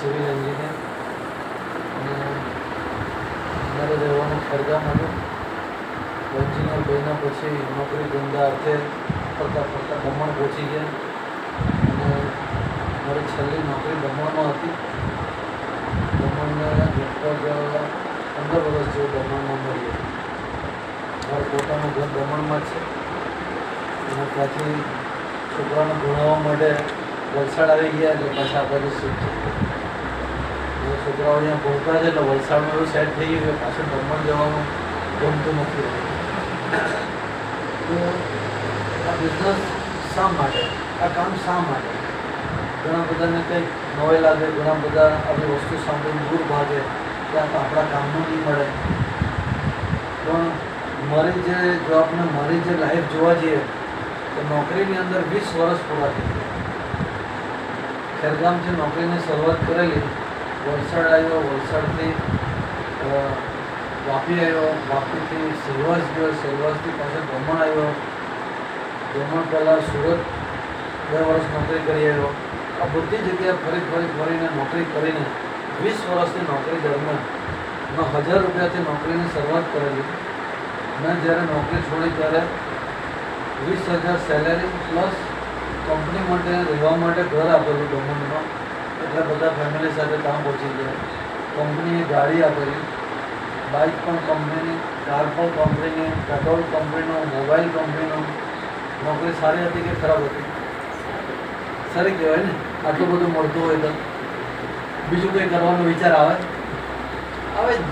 Civil engineer અને મારે રહેવાનું ખરગામ હતું. એન્જિનિયર બન્યા પછી નોકરી ધંધા અર્થે ફરતા દમણ પહોંચી ગયા અને મારી છેલ્લી નોકરી દમણમાં હતી. દમણને લગભગ 15 વર્ષ જેવું દમણમાં મળી. મારું પોતાનું ઘર દમણમાં જ છે અને ત્યાંથી છોકરાને ભણાવવા માટે વલસાડ આવી ગયા એટલે પાછા આ બાજુ શિફ્ટ થઈ. છોકરાઓ અહીંયા ભણતા છે એટલે વલસાડમાં એવું સેટ થઈ ગયું કે પાછું દમણ જવાનું ગમતું નથી રહ્યું. તો આ બિઝનેસ શા માટે, આ કામ શા માટે? ઘણા બધાને કંઈક નવાઈ લાગે, ઘણા બધા આવી વસ્તુ સાંભળીને દૂર ભાગે કે આ તો આપણા કામનું નહીં મળે. પણ મારી જે જોબને મારી જે લાઈફ જોવા જઈએ તો નોકરીની અંદર 20 વર્ષ પૂરા થઈ ગયા. ખેરગામથી નોકરીની શરૂઆત કરેલી, વલસાડ આવ્યો, વલસાડથી વાપી આવ્યો, વાપીથી સેલવાસ ગયો, સેલવાસથી પાછો દમણ આવ્યો, દમણ પહેલાં સુરત 2 વર્ષ નોકરી કરી આવ્યો. આ બધી જગ્યાએ ફરીને નોકરી કરીને 20 વર્ષની નોકરી દરમિયાન મેં 1000 રૂપિયાથી નોકરીની શરૂઆત કરેલી. મેં જ્યારે નોકરી છોડી ત્યારે 20,000 સેલેરી પ્લસ કંપની માટે રહેવા માટે ઘર આપેલું દમણમાં. એટલા બધા ફેમિલી સાથે ત્યાં પહોંચી ગયા. કંપનીએ ગાડી આપેલી, બાઇક પણ કંપનીની, કાર પણ કંપનીની, પેટ્રોલ કંપનીનો, મોબાઈલ કંપનીનો. નોકરી સારી હતી કે ખરાબ હતી? સારી કહેવાય ને. આટલું બધું મળતું હોય તો બીજું કંઈ કરવાનો વિચાર આવે જ નહીં.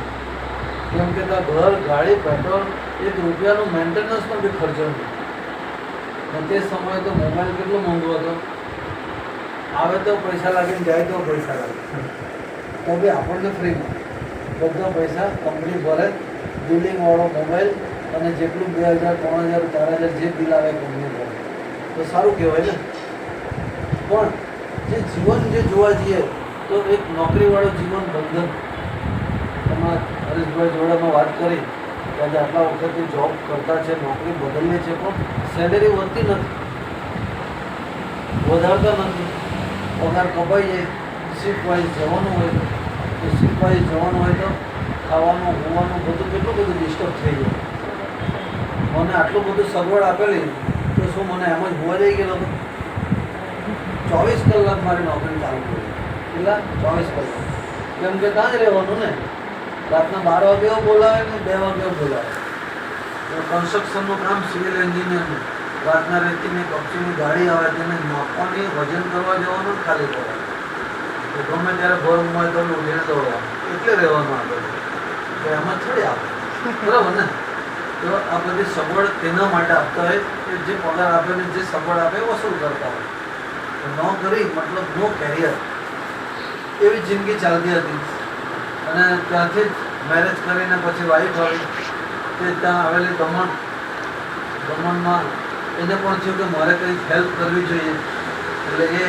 કેમ કે ત્યાં ઘર, ગાડી, પેટ્રોલ, 1 રૂપિયાનું મેન્ટેનન્સનો બી ખર્ચો નહીં. અને તે સમયે તો મોબાઈલ કેટલો મોંઘો હતો. આવે તો પૈસા લાગીને જાય તો પૈસા લાગે, તો બી આપણને ફ્રીમાં બધા પૈસા કંપની ભરે. બિલિંગવાળો મોબાઈલ અને જેટલું 2,000, 3,000, 4,000 જે બિલ આવે કંપની ભરે. તો સારું કહેવાય ને. પણ જે જીવન જે જોવા જઈએ તો એક નોકરીવાળું જીવન બંધન. એમાં હરેશભાઈ જોડેમાં વાત કરી કે આજે આટલા વખતથી જોબ કરતા છે, નોકરી બદલીએ છે, પણ સેલેરી વધતી નથી, વધારતા નથી. પગાર કપાઈ જાય. શિફ્ટ વાઇઝ જવાનું હોય તો શિફ્ટ વાઇઝ જવાનું હોય તો ખાવાનું, હોવાનું બધું કેટલું બધું ડિસ્ટર્બ થઈ જાય. મને આટલું બધું સગવડ આપેલી તો શું મને એમ જ હોવા જઈ ગયેલો હતો? 24 કલાક મારી નોકરી ચાલુ કરી. કેટલા? 24 કલાક. કેમ કે ત્યાં જ રહેવાનું ને. રાતના 12 વાગે બોલાવે ને 2 વાગે બોલાવે. કન્સ્ટ્રક્શનનું કામ, સિવિલ એન્જિનિયરનું. રાતના રેતીની કપચીની ગાડી આવે તેને નાખવાની, વજન કરવા જવાનું, ખાલી કરવાનું. તો ગમે ત્યારે ભર હોય તો ઉઠીને દોડવાનું. એટલે રહેવાનું આગળ. તો એમાં થોડી આવે, બરાબર ને? તો આ બધી સગવડ તેના માટે આપતા હોય કે જે પગાર આપે ને જે સગવડ આપે વસૂલ કરતા હોય. નોકરી મતલબ નો કેરિયર, એવી જિંદગી ચાલતી હતી. અને ત્યાંથી જ મેરેજ કરીને પછી વાઈફ આવી તે ત્યાં આવેલી દમણમાં એને પણ થયું કે મારે કંઈક હેલ્પ કરવી જોઈએ. એટલે એ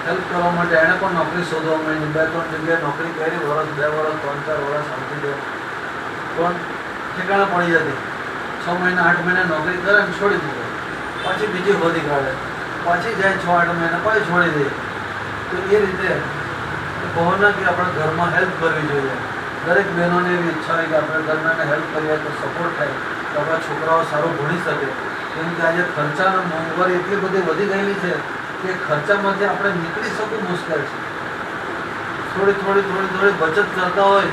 હેલ્પ કરવા માટે એણે પણ નોકરી શોધવા માંડી. 2-3 જગ્યાએ નોકરી કરી, વર્ષ, 2 વર્ષ, 3-4 વર્ષ સમજી દો, પણ ઠેકાણા પડી જતી. 6 મહિના 8 મહિના નોકરી કરે અને છોડી દીધો. પાછી બીજી હોદી કાઢે, પાછી જાય 6-8 મહિના, પાછી છોડી દે. તો એ રીતે કહો કે આપણે ઘરમાં હેલ્પ કરવી જોઈએ. દરેક બહેનોને એવી ઈચ્છા હોય કે આપણે ઘરનાને હેલ્પ કરીએ તો સપોર્ટ થાય, તો આપણા છોકરાઓ સારું ભણી શકે. કેમ કે આજે ખર્ચાનો મોંઘવારી એટલી બધી વધી ગયેલી છે કે ખર્ચામાંથી આપણે નીકળી શકવું મુશ્કેલ છે. થોડી બચત કરતા હોય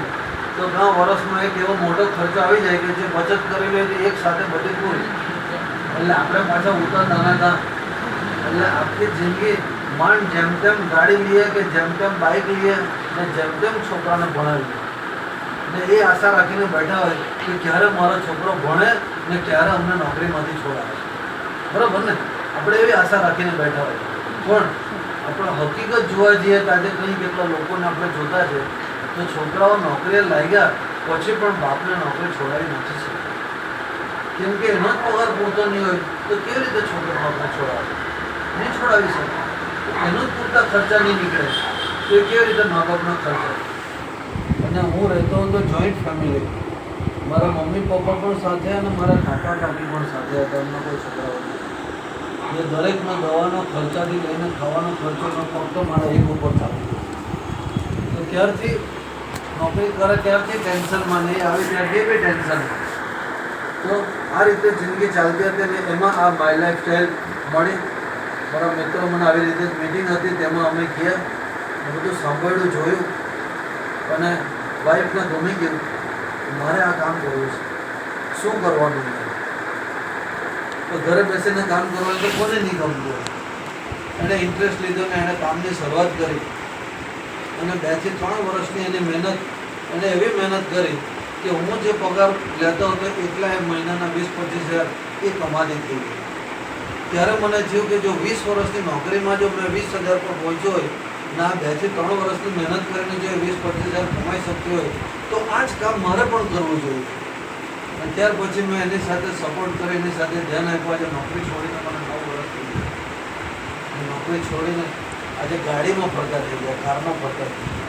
તો ઘણા વર્ષમાં એક એવો મોટો ખર્ચો આવી જાય કે જે બચત કરેલી હોય એક સાથે બધી પૂરી. એટલે આપણે પાછા ઉતરતા હતા. એટલે આખી જિંદગી માંડ જેમ તેમ ગાડી લઈએ કે જેમ તેમ બાઇક લઈએ ને જેમ તેમ છોકરાને ભણાવીએ ને એ આશા રાખીને બેઠા હોય કે ક્યારે મારો છોકરો ભણે ને ક્યારે અમને નોકરીમાંથી છોડાવે. બરાબર ને? આપણે એવી આશા રાખીને બેઠા હોય. પણ આપણે હકીકત જોવા જઈએ તો આજે કંઈ કેટલા લોકોને આપણે જોતા છે તો છોકરાઓ નોકરીએ લાગ્યા પછી પણ બાપને નોકરી છોડાવી નથી શકતા. કેમ કે એનો જ પગાર પૂરતો નહીં હોય તો કેવી રીતે છોકરો નોકરી છોડાવે? નહીં છોડાવી શકે. એનો જ પૂરતા ખર્ચા નહીં નીકળે તો એ કેવી રીતે મા બાપનો ખર્ચા? અને હું રહેતો હતો જોઈન્ટ ફેમિલી. મારા મમ્મી પપ્પા પણ સાથે અને મારા કાકા કાકી પણ સાથે હતા. એમના કોઈ છોકરાઓ એ દરેકનો દવાનો ખર્ચાથી લઈને ખાવાનો ખર્ચો ફક્ત મારા એક ઉપર ચાલતો. તો ત્યારથી નોકરી કરે ત્યારથી ટેન્શનમાં નહીં આવી ત્યારથી બી ટેન્શનમાં. તો આ રીતે જિંદગી ચાલતી હતી ને એમાં આ માય લાઈફ સ્ટાઈલ મળી. મારા મિત્રો મને આવી રીતે મિટિંગ હતી તેમાં અમે ગયા, બધું સાંભળ્યું, જોયું અને વાઈફને ગમી ગયું મારે આ કામ કરવું છે, શું કરવાનું છે. તો ઘરે બેસીને કામ કરવાનું તો કોને નહીં ગમતું હોય. એણે ઇન્ટરેસ્ટ લીધો ને એણે કામની શરૂઆત કરી અને 2 થી 3 વર્ષની એની મહેનત, એણે એવી મહેનત કરી કે હું જે પગાર લેતો હતો એટલા મહિનાના 20-25 હજાર એ કમાતી થઈ ગઈ. ત્યારે મને થયું કે જો 20 વર્ષની નોકરીમાં જો મેં 20,000 પર પહોંચ્યો હોય ના 2 થી 3 વર્ષની મહેનત કરીને જો 20-25 હજાર કમાઈ શકતી હોય તો આ જ કામ મારે પણ કરવું જોઈએ. અને ત્યાર પછી મેં એની સાથે સપોર્ટ કરી, એની સાથે ધ્યાન આપ્યું. આજે નોકરી છોડીને મને 9 વર્ષ થઈ ગયા. નોકરી છોડીને આજે ગાડીમાં ફરતા થઈ ગયા, કારમાં ફરતા થઈ ગયા.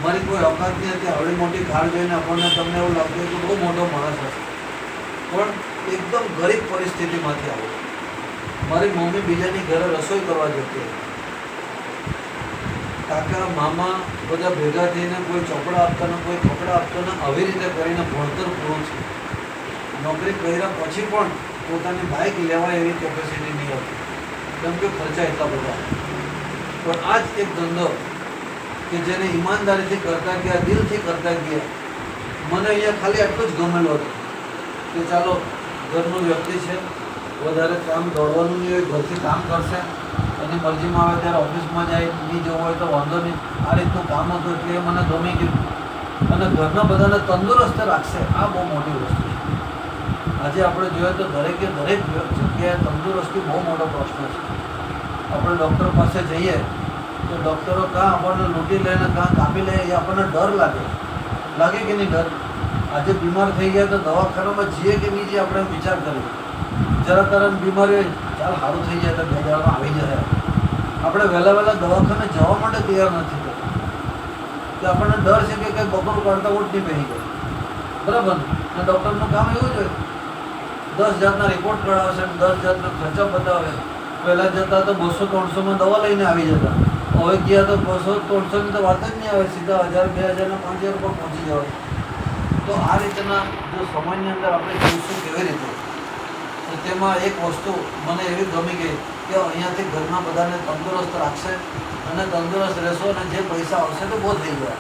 મારી કોઈ ઓકાત નહીં હતી. આવડી મોટી કાર જોઈને આપણને તમને એવું લાગતું કે બહુ મોટો માણસ હશે, પણ એકદમ ગરીબ પરિસ્થિતિમાંથી આવો. મારી મમ્મી બીજાની ઘરે રસોઈ કરવા જતી હતી. કાકા મામા બધા ભેગા થઈને કોઈ ચોપડા આપતા ને કોઈ કપડાં આપતા ને આવી રીતે કરીને ભણતર પૂરું છે. નોકરી કર્યા પછી પણ પોતાની બાઇક લેવાય એવી કેપેસિટી નહીં હતી, કેમ કે ખર્ચા એટલા બધા. પણ આ જ એક ધંધો કે જેને ઈમાનદારીથી કરતા ગયા, દિલથી કરતા ગયા. મને અહીંયા ખાલી આટલું જ ગમેલું હતું કે ચાલો ઘરનું વ્યક્તિ છે, વધારે કામ દોડવાનું નહીં હોય, ઘરથી કામ કરશે, એની મરજીમાં આવે ત્યારે ઓફિસમાં જાય, નહીં જવું હોય તો વાંધો નહીં. આ રીતનું કામ હતું એટલે એ મને ગમી ગયું અને ઘરના બધાને તંદુરસ્ત રાખશે. આ બહુ મોટી વસ્તુ છે. આજે આપણે જોઈએ તો દરેકે દરેક જગ્યાએ તંદુરસ્તી બહુ મોટો પ્રશ્ન છે. આપણે ડૉક્ટર પાસે જઈએ તો ડૉક્ટરો કાં આપણને લૂંટી લે ને કાં કાપી લે, એ આપણને ડર લાગે કે નહીં ડર. આજે બીમાર થઈ ગયા તો દવાખાનામાં જઈએ કે નહીં જઈએ આપણે વિચાર કરીએ. જરા તરત બીમારી હોય, ચાલ સારું થઈ જાય તો 2 દાડામાં આવી જાય. આપણે વહેલા દવાખાને જવા માટે તૈયાર નથી થતા કે આપણને ડર છે કે કંઈ બપોર કાઢતા ઉઠ નહીં બેસી જાય, બરાબર ને. અને ડૉક્ટરનું કામ એવું જ હોય, 10 જાતના રિપોર્ટ કઢાવશે, 10 જાતના ખર્ચા બતાવે. પહેલાં જતા તો 200-300માં દવા લઈને આવી જતા, હવે ગયા તો 200-300ની તો વાત જ નહીં આવે, સીધા 1000-2000 5,000 પર પહોંચી જવાય. તો આ રીતના જો સમયની અંદર આપણે જોઈશું કેવી રીતે, તો તેમાં એક વસ્તુ મને એવી ગમી ગઈ કે અહીંયાથી ઘરના બધાને તંદુરસ્ત રાખશે અને તંદુરસ્ત રહેશો અને જે પૈસા આવશે તો બહુ થઈ ગયા.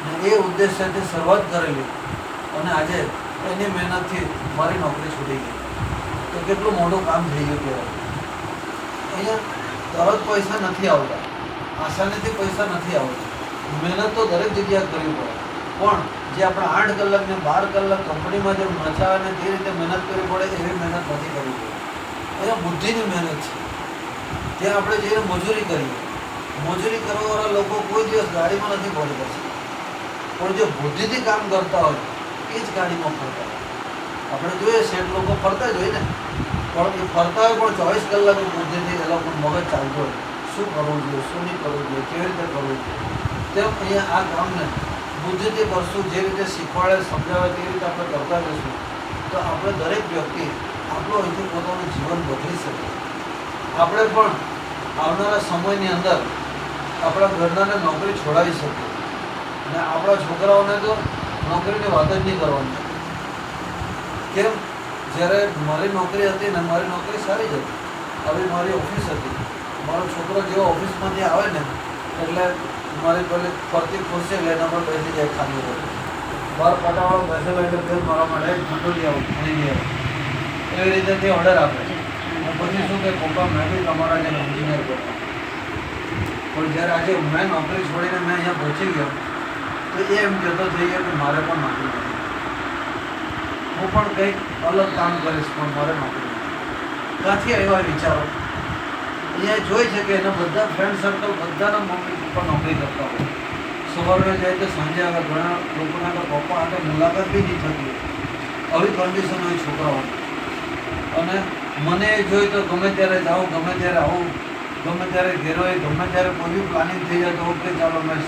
અને એ ઉદ્દેશ્યથી શરૂઆત કરેલી અને આજે એની મહેનતથી મારી નોકરી છૂટી ગઈ. તો કેટલું મોટું કામ થઈ ગયું કહેવાય. અહીંયા તરત પૈસા નથી આવતા, આસાનીથી પૈસા નથી આવતા. મહેનત તો દરેક જગ્યાએ કરવી પડે, પણ જે આપણે 8 કલાક ને 12 કલાક કંપનીમાં જે મચા અને તે રીતે મહેનત કરવી પડે એવી મહેનત નથી કરવી પડે. અહીંયા બુદ્ધિની મહેનત છે. ત્યાં આપણે જઈને મજૂરી કરીએ, મજૂરી કરવાવાળા લોકો કોઈ દિવસ ગાડીમાં નથી પહોંચી શકતા, પણ જે બુદ્ધિથી કામ કરતા હોય એ જ ગાડીમાં ફરતા હોય. આપણે જોઈએ શેઠ લોકો ફરતા જ હોય ને, પણ એ ફરતા હોય પણ 24 કલાક બુદ્ધિથી એ લોકો મગજ ચાલતો હોય, શું કરવું જોઈએ, શું નહીં કરવું જોઈએ, કેવી રીતે કરવું જોઈએ. તેમ અહીંયા આ કામને બુદ્ધિથી કરશું, જે રીતે શીખવાડે સમજાવે તે રીતે આપણે કરતા રહીશું તો આપણે દરેક વ્યક્તિ આપણું અહીંથી પોતાનું જીવન બદલી શકીએ. આપણે પણ આવનારા સમયની અંદર આપણા ઘરનાને નોકરી છોડાવી શકીએ અને આપણા છોકરાઓને તો નોકરીની વાત જ નહીં કરવાની. કેમ? જ્યારે મારી નોકરી હતી ને, મારી નોકરી સારી જ હતી, હવે મારી ઓફિસ હતી. મારો છોકરો જેવો ઓફિસમાંથી આવે ને એટલે મારી પેલી ફરતી ખુરશી એટલે એના પર બેસી જાય ખાલી હોય. બહાર પટાવાળો બેસેલો એટલે ફેર મારા માટે ઠંડુ લઈ આવું, પાણી લઈ આવું, એવી રીતે તે ઓર્ડર આપે. પછી શું કે પપ્પા મેં બી તમારા જેમ એન્જિનિયર કરતા. પણ જ્યારે આજે મેં નોકરી છોડીને મેં અહીંયા પહોંચી ગયો તો એ એમ કહેતો થઈ ગયો કે મારે પણ નોકરી નથી, હું પણ કંઈક અલગ કામ કરીશ, પણ મારે નોકરી નથી. ક્યાંથી આવ્યા વિચારો? અહીંયા જોઈ છે કે એના બધા ફ્રેન્ડ સર્કલ બધાના મમ્મી પપ્પા નોકરી કરતા હોય. સવારે જાય તો સાંજે આવે. ઘણા લોકોના તો પપ્પા હાથે મુલાકાત બી નહીં થતી, આવી કન્ડિશન હોય છોકરાઓની. અને મને એ જોઈ તો ગમે ત્યારે જાઉં, ગમે ત્યારે આવું, ગમે ત્યારે ઘેર હોય, ગમે ત્યારે કોઈ બી પ્લાનિંગ થઈ જાય તો ઓકે ચાલો મેં